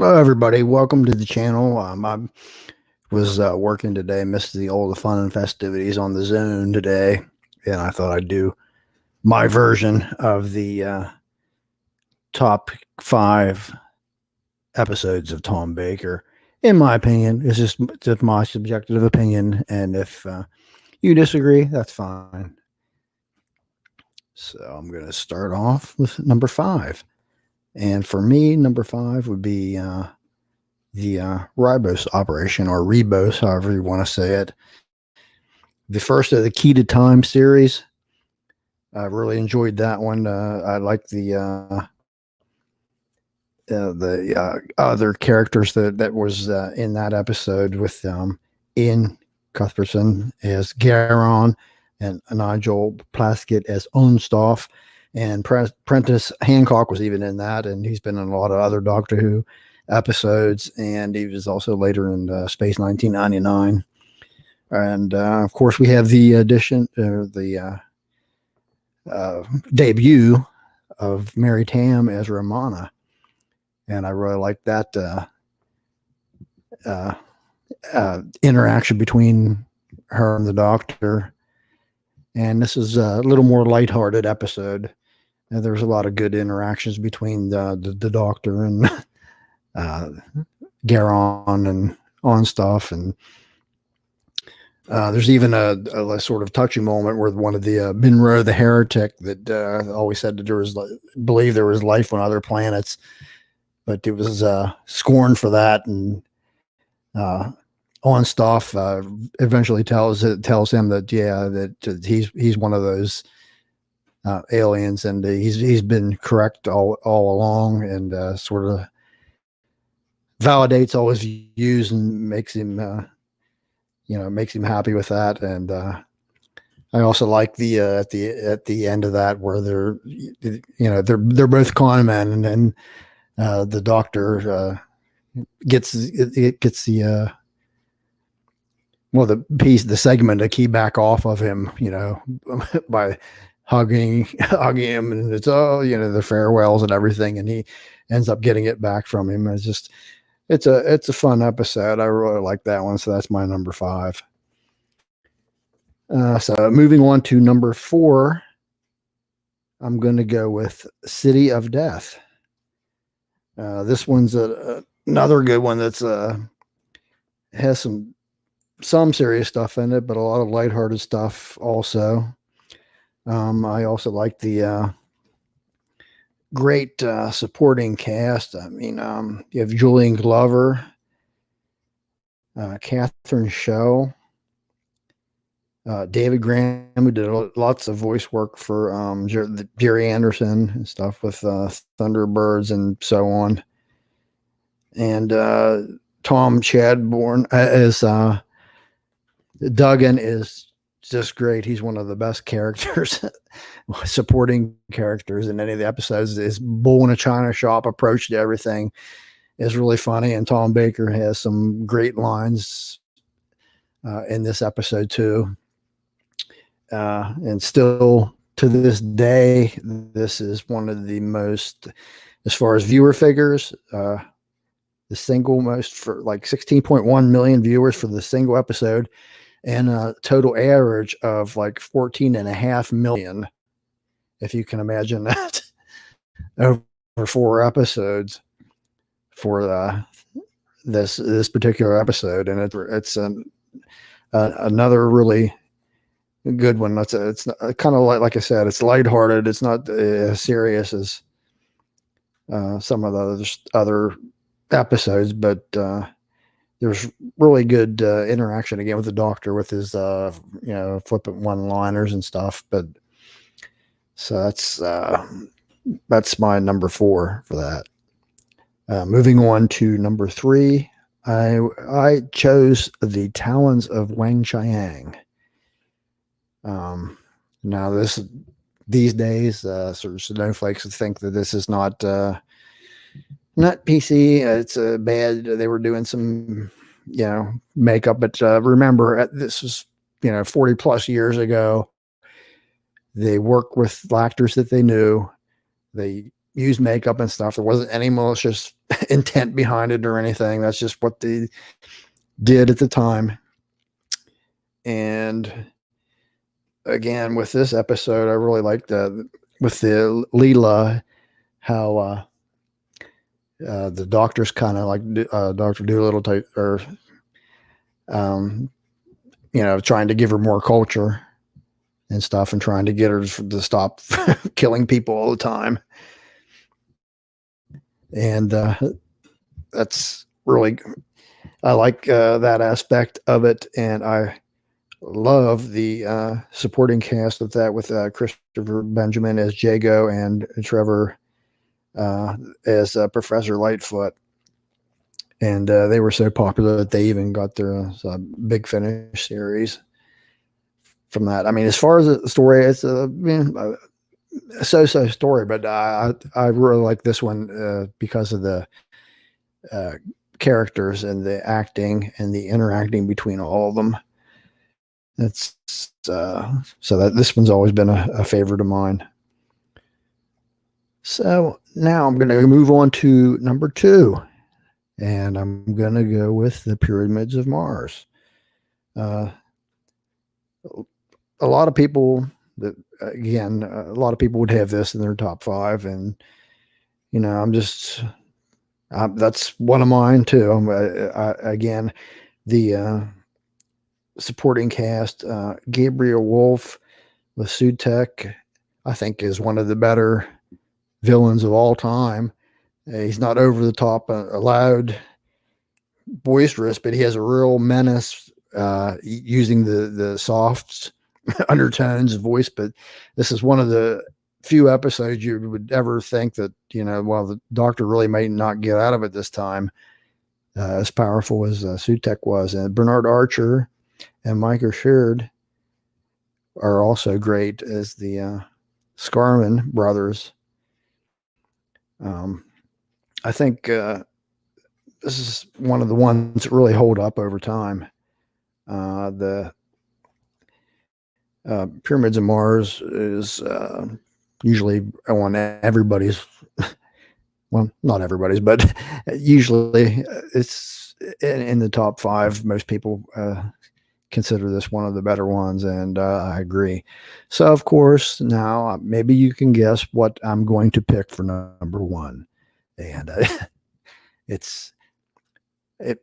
Hello, everybody. Welcome to the channel. I was working today, missed all the fun and festivities on the Zone today, and I thought I'd do my version of the top 5 episodes of Tom Baker. In my opinion, it's just my subjective opinion, and if you disagree, that's fine. So I'm going to start off with number 5, and for me, number 5 would be the Ribose operation, or Rebose, however you want to say it. The first of the Key to Time series. I really enjoyed that one. I like the other characters that was in that episode with Ian Cuthbertson as Garon and Nigel Plaskett as Onstoff, and Prentice Hancock was even in that, and he's been in a lot of other Doctor Who episodes, and he was also later in Space 1999. And of course, we have the debut of Mary Tam as Romana, and I really like that interaction between her and the Doctor. And this is a little more lighthearted episode. And there's a lot of good interactions between the Doctor and Garon and Onstoff, and there's even a sort of touching moment where one of the Minro the heretic that always said that believed there was life on other planets, but it was scorned for that, and Onstoff eventually tells him that he's one of those aliens, and he's been correct all along, and sort of validates all his views and makes him happy with that. And I also like the at the end of that where they're both con men, and then the Doctor gets the the segment to key back off of him, by hugging him, and it's the farewells and everything, and he ends up getting it back from him. It's a fun episode. I really like that one, so that's my number 5. So moving on to number 4, I'm going to go with City of Death. This one's another good one that's has some serious stuff in it, but a lot of lighthearted stuff also. I also like the great supporting cast. I mean, you have Julian Glover, Catherine Shaw, David Graham, who did lots of voice work for Jerry Anderson and stuff with Thunderbirds and so on, and Tom Chadbourne as Duggan is just great. He's one of the best characters, supporting characters in any of the episodes. His bull in a china shop approach to everything is really funny, and Tom Baker has some great lines in this episode too. And still to this day, this is one of the most, as far as viewer figures, the single most, for like 16.1 million viewers for the single episode, and a total average of like 14.5 million, if you can imagine that, over 4 episodes for this particular episode. And it's another really good one. It's kind of like I said, it's lighthearted. It's not as serious as some of the other episodes, but there's really good interaction again with the Doctor, with his flippant one-liners and stuff. But so that's my number 4 for that. Moving on to number 3, I chose The Talons of Wang Chiang. Now these days, sort of snowflakes think that this is not PC. It's bad. They were doing some, makeup, but remember, this was 40 plus years ago. They worked with actors that they knew. They use makeup and stuff. There wasn't any malicious intent behind it or anything. That's just what they did at the time. And again, with this episode, I really liked with the Leela, how the doctor's kind of like Dr. Doolittle type, or trying to give her more culture and stuff, and trying to get her to stop killing people all the time. And that's really, I like that aspect of it, and I love the supporting cast of that, with Christopher Benjamin as Jago and Trevor as Professor Lightfoot. And they were so popular that they even got their Big Finish series from that. I mean, as far as the story, it's a so-so story, but I really like this one because of the characters and the acting and the interacting between all of them. It's so that this one's always been a favorite of mine. So now I'm going to move on to number 2, and I'm going to go with the Pyramids of Mars. A lot of people a lot of people would have this in their top 5, and that's one of mine too. Again, the supporting cast, Gabriel Wolf with Sutek, I think is one of the better villains of all time. He's not over the top, loud, boisterous, but he has a real menace, using the soft undertones of voice. But this is one of the few episodes you would ever think that, well, the Doctor really might not get out of it this time, as powerful as Sutek was. And Bernard Archer and Micah Sheard are also great as the Scarman brothers. I think this is one of the ones that really hold up over time. The Pyramids of Mars is usually on everybody's, well, not everybody's, but usually it's in the top 5. Most people consider this one of the better ones, and I agree. So, of course, now maybe you can guess what I'm going to pick for number 1. And it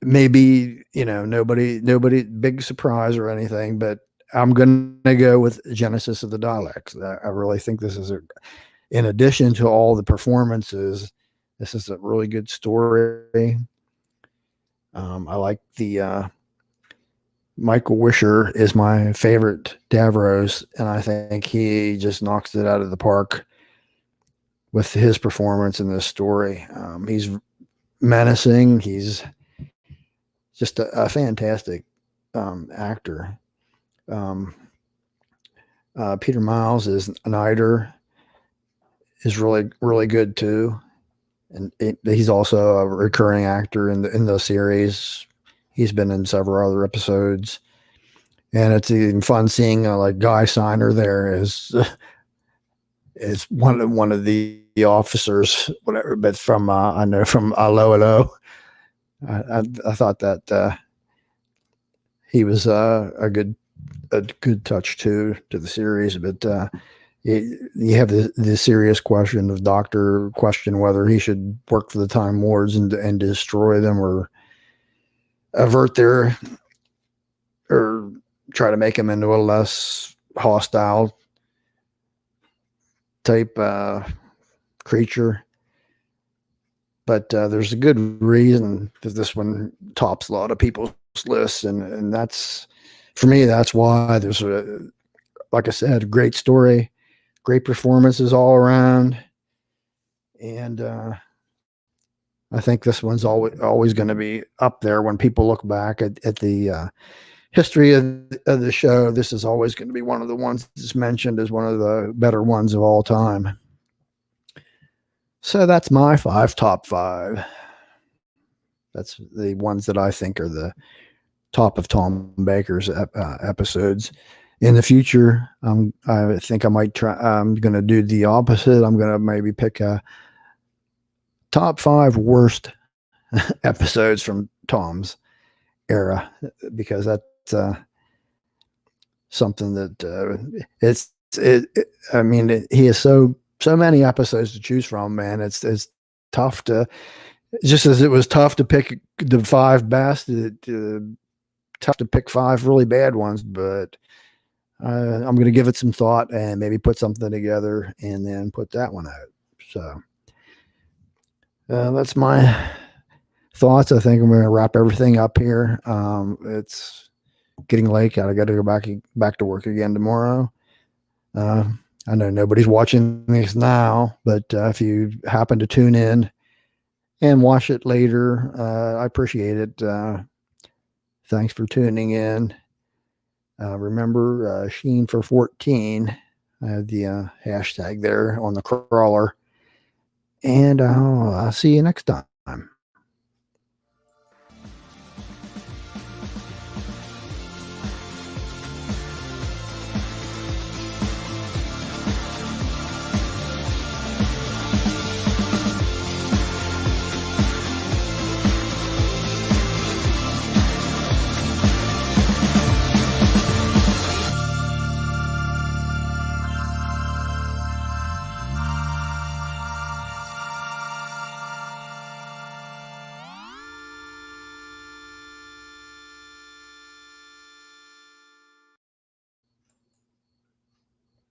may be, nobody big surprise or anything, but I'm going to go with Genesis of the Daleks. I really think this is in addition to all the performances, this is a really good story. I like the Michael Wisher is my favorite Davros, and I think he just knocks it out of the park with his performance in this story. He's menacing. He's just a fantastic actor. Peter Miles is Nider, is really, really good too. And he's also a recurring actor in the series. He's been in several other episodes, and it's even fun seeing like Guy Signer there is one of the officers, whatever. But from I know from Allo Allo, I thought that he was a good touch to the series. But you have the serious question of Doctor question whether he should work for the Time Lords and destroy them, or avert their, or try to make them into a less hostile type creature. But there's a good reason that this one tops a lot of people's lists, and that's, for me, that's why. There's like I said, great story, great performances all around, and I think this one's always going to be up there when people look back at the history of the show. This is always going to be one of the ones that's mentioned as one of the better ones of all time. So that's my top 5. That's the ones that I think are the top of Tom Baker's episodes. In the future, I think I might try. I'm going to do the opposite. I'm going to maybe pick top 5 worst episodes from Tom's era, because that's something that I mean, he has so many episodes to choose from, man. It's tough to, just as it was tough to pick the 5 best, tough to pick 5 really bad ones, but I'm going to give it some thought and maybe put something together and then put that one out. So that's my thoughts. I think I'm going to wrap everything up here. It's getting late. I got to go back to work again tomorrow. I know nobody's watching this now, but if you happen to tune in and watch it later, I appreciate it. Thanks for tuning in. Remember, Sheen for 14. I have the hashtag there on the crawler. And I'll see you next time.